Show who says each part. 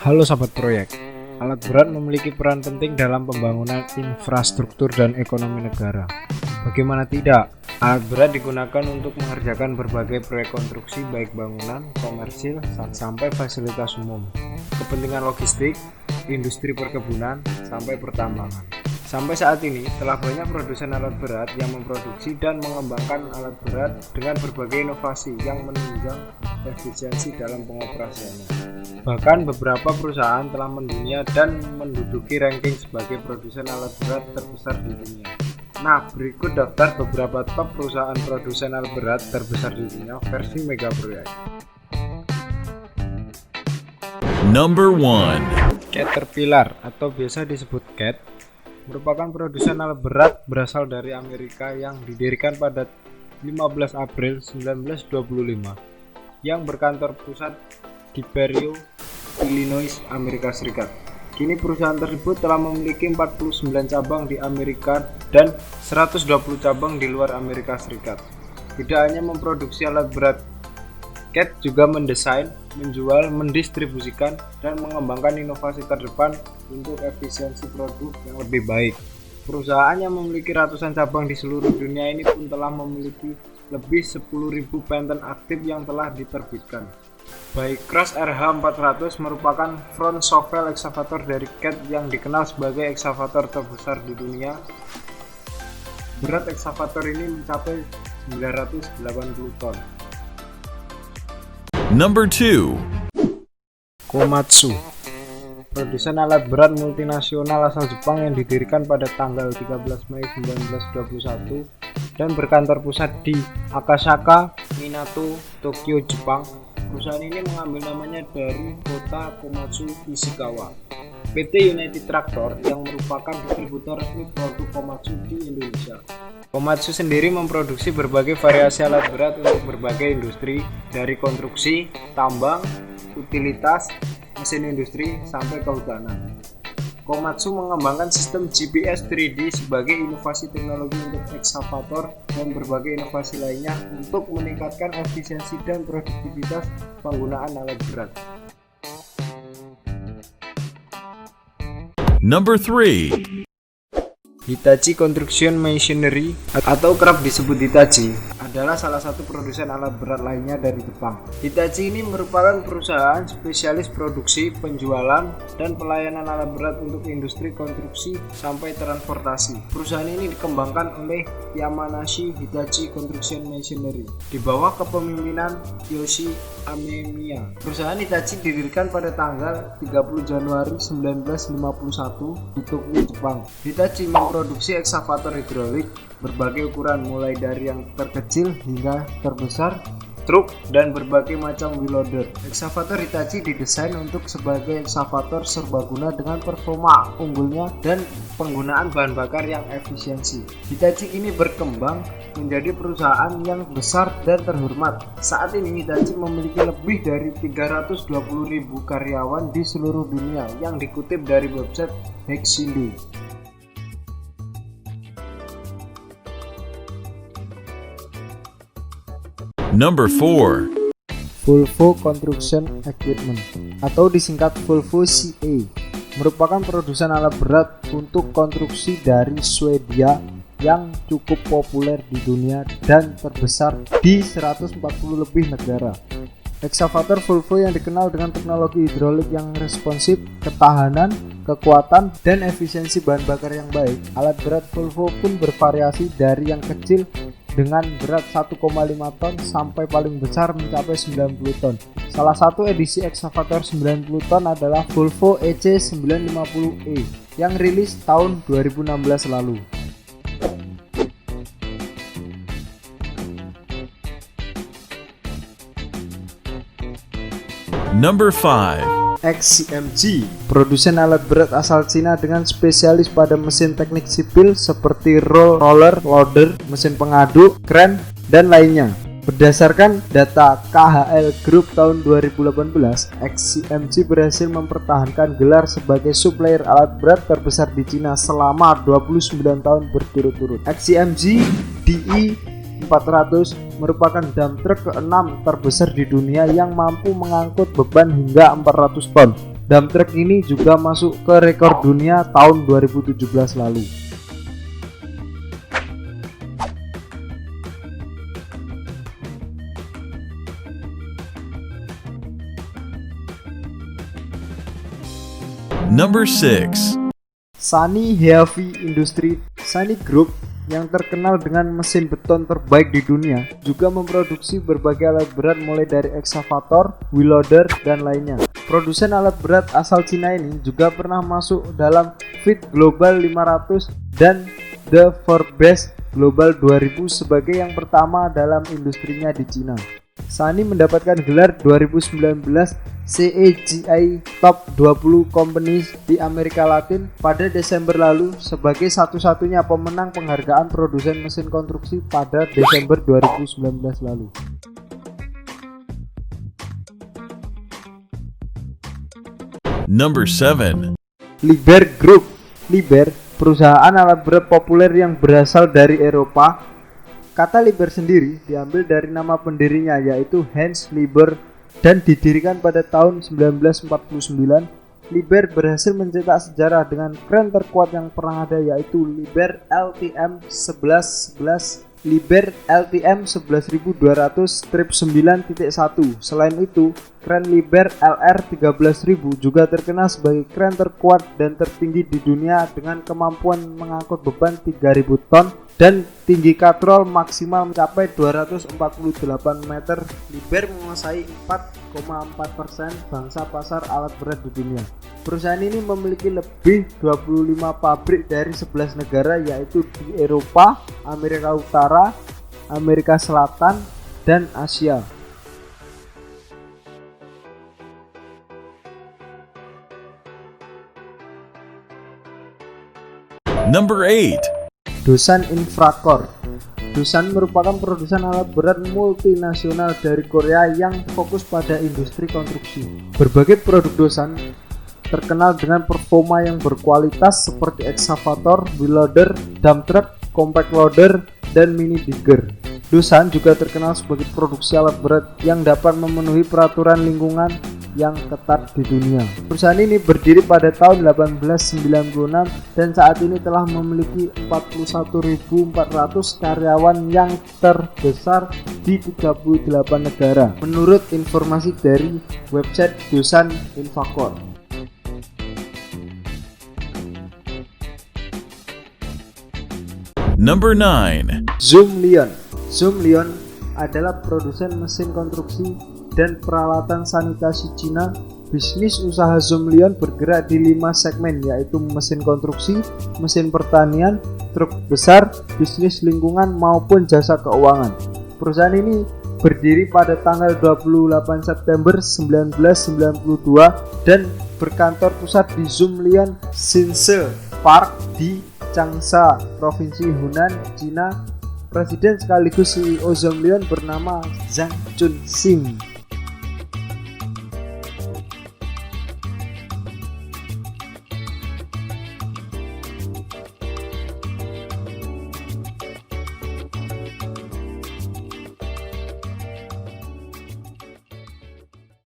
Speaker 1: Halo sahabat proyek, alat berat memiliki peran penting dalam pembangunan infrastruktur dan ekonomi negara. Bagaimana tidak, alat berat digunakan untuk mengerjakan berbagai proyek konstruksi baik bangunan, komersil, sampai fasilitas umum, kepentingan logistik, industri perkebunan, sampai pertambangan. Sampai saat ini, telah banyak produsen alat berat yang memproduksi dan mengembangkan alat berat dengan berbagai inovasi yang menunjang efisiensi dalam pengoperasiannya. Bahkan beberapa perusahaan telah mendunia dan menduduki ranking sebagai produsen alat berat terbesar di dunia. Nah, berikut daftar beberapa top perusahaan produsen alat berat terbesar di dunia versi Mega Proyek.
Speaker 2: Number 1.
Speaker 1: Caterpillar atau biasa disebut CAT merupakan produsen alat berat berasal dari Amerika yang didirikan pada 15 April 1925 yang berkantor pusat di Peoria, Illinois, Amerika Serikat. Kini perusahaan tersebut telah memiliki 49 cabang di Amerika dan 120 cabang di luar Amerika Serikat. Tidak hanya memproduksi alat berat, CAT juga mendesain, menjual, mendistribusikan, dan mengembangkan inovasi terdepan untuk efisiensi produk yang lebih baik. Perusahaan yang memiliki ratusan cabang di seluruh dunia ini pun telah memiliki lebih 10.000 paten aktif yang telah diterbitkan. Baik Crush RH400 merupakan front shovel excavator dari CAT yang dikenal sebagai excavator terbesar di dunia. Berat excavator ini mencapai 980 ton.
Speaker 2: Number 2.
Speaker 1: Komatsu, produsen alat berat multinasional asal Jepang yang didirikan pada tanggal 13 Mei 1921 dan berkantor pusat di Akasaka, Minato, Tokyo, Jepang. Perusahaan ini mengambil namanya dari kota Komatsu, Ishikawa. PT United Tractor yang merupakan distributor resmi produk Komatsu di Indonesia. Komatsu sendiri memproduksi berbagai variasi alat berat untuk berbagai industri, dari konstruksi, tambang, utilitas, mesin industri, sampai kehutanan. Komatsu mengembangkan sistem GPS 3D sebagai inovasi teknologi untuk ekskavator dan berbagai inovasi lainnya untuk meningkatkan efisiensi dan produktivitas penggunaan alat berat.
Speaker 2: Number 3.
Speaker 1: Hitachi Construction Machinery atau kerap disebut Hitachi adalah salah satu produsen alat berat lainnya dari Jepang. Hitachi ini merupakan perusahaan spesialis produksi, penjualan, dan pelayanan alat berat untuk industri konstruksi sampai transportasi. Perusahaan ini dikembangkan oleh Yamanashi Hitachi Construction Machinery di bawah kepemimpinan Yoshi Amemiya. Perusahaan Hitachi didirikan pada tanggal 30 Januari 1951 di Tokyo, Jepang. Hitachi memproduksi ekskavator hidrolik berbagai ukuran mulai dari yang terkecil hingga terbesar, truk, dan berbagai macam wheel loader. Ekskavator Hitachi didesain untuk sebagai ekskavator serbaguna dengan performa unggulnya dan penggunaan bahan bakar yang efisiensi. Hitachi ini berkembang menjadi perusahaan yang besar dan terhormat. Saat ini Hitachi memiliki lebih dari 320.000 karyawan di seluruh dunia yang dikutip dari website Hexindu.
Speaker 2: Number 4.
Speaker 1: Volvo Construction Equipment atau disingkat Volvo CA merupakan produsen alat berat untuk konstruksi dari Swedia yang cukup populer di dunia dan terbesar di 140 lebih negara. Ekskavator Volvo yang dikenal dengan teknologi hidrolik yang responsif, ketahanan, kekuatan, dan efisiensi bahan bakar yang baik. Alat berat Volvo pun bervariasi dari yang kecil dengan berat 1,5 ton sampai paling besar mencapai 90 ton. Salah satu edisi ekskavator 90 ton adalah Volvo EC950E yang rilis tahun 2016 lalu.
Speaker 2: Number 5.
Speaker 1: XCMG, produsen alat berat asal Cina dengan spesialis pada mesin teknik sipil seperti roller, loader, mesin pengaduk, kren, dan lainnya. Berdasarkan data KHL Group tahun 2018, XCMG berhasil mempertahankan gelar sebagai supplier alat berat terbesar di Cina selama 29 tahun berturut-turut. XCMG DE 400 merupakan dump truck ke-6 terbesar di dunia yang mampu mengangkut beban hingga 400 ton. Dump truck ini juga masuk ke rekor dunia tahun 2017 lalu.
Speaker 2: Number 6.
Speaker 1: Sany Heavy Industry. Sany Group yang terkenal dengan mesin beton terbaik di dunia juga memproduksi berbagai alat berat mulai dari ekskavator, wheel loader, dan lainnya. Produsen alat berat asal Cina ini juga pernah masuk dalam FIT Global 500 dan The Forbes Global 2000 sebagai yang pertama dalam industrinya di Cina. Sany mendapatkan gelar 2019 CAGI Top 20 Companies di Amerika Latin pada Desember lalu sebagai satu-satunya pemenang penghargaan produsen mesin konstruksi pada Desember 2019 lalu.
Speaker 2: Number 7.
Speaker 1: Liebherr Group. Liebherr, perusahaan alat berat populer yang berasal dari Eropa. Kata Liebherr sendiri diambil dari nama pendirinya yaitu Hans Liebherr dan didirikan pada tahun 1949. Liebherr berhasil mencetak sejarah dengan kren terkuat yang pernah ada yaitu Liebherr LTM 1111, Liebherr LTM 11200-9.1. Selain itu, kren Liebherr LR 13000 juga terkenal sebagai kren terkuat dan tertinggi di dunia dengan kemampuan mengangkut beban 3000 ton dan tinggi katrol maksimal mencapai 248 meter. Liebherr menguasai 4,4% bangsa pasar alat berat di dunia. Perusahaan ini memiliki lebih 25 pabrik dari 11 negara yaitu di Eropa, Amerika Utara, Amerika Selatan, dan Asia.
Speaker 2: Number 8.
Speaker 1: Dosan Infracore. Dosan merupakan produsen alat berat multinasional dari Korea yang fokus pada industri konstruksi. Berbagai produk Dosan terkenal dengan performa yang berkualitas seperti ekskavator, wheel loader, dump truck, compact loader, dan mini digger. Dosan juga terkenal sebagai produksi alat berat yang dapat memenuhi peraturan lingkungan yang ketat di dunia. Perusahaan ini berdiri pada tahun 1896 dan saat ini telah memiliki 41.400 karyawan yang terbesar di 38 negara menurut informasi dari website Dosan Infracore.
Speaker 2: Number 9.
Speaker 1: Zoomlion. Zoomlion adalah produsen mesin konstruksi dan peralatan sanitasi Cina. Bisnis usaha Zoomlion bergerak di 5 segmen yaitu mesin konstruksi, mesin pertanian, truk besar, bisnis lingkungan maupun jasa keuangan. Perusahaan ini berdiri pada tanggal 28 September 1992 dan berkantor pusat di Zoomlion Xinse Park di Changsha, Provinsi Hunan, Cina. Presiden sekaligus CEO Zoomlion bernama Zhang Chunxing.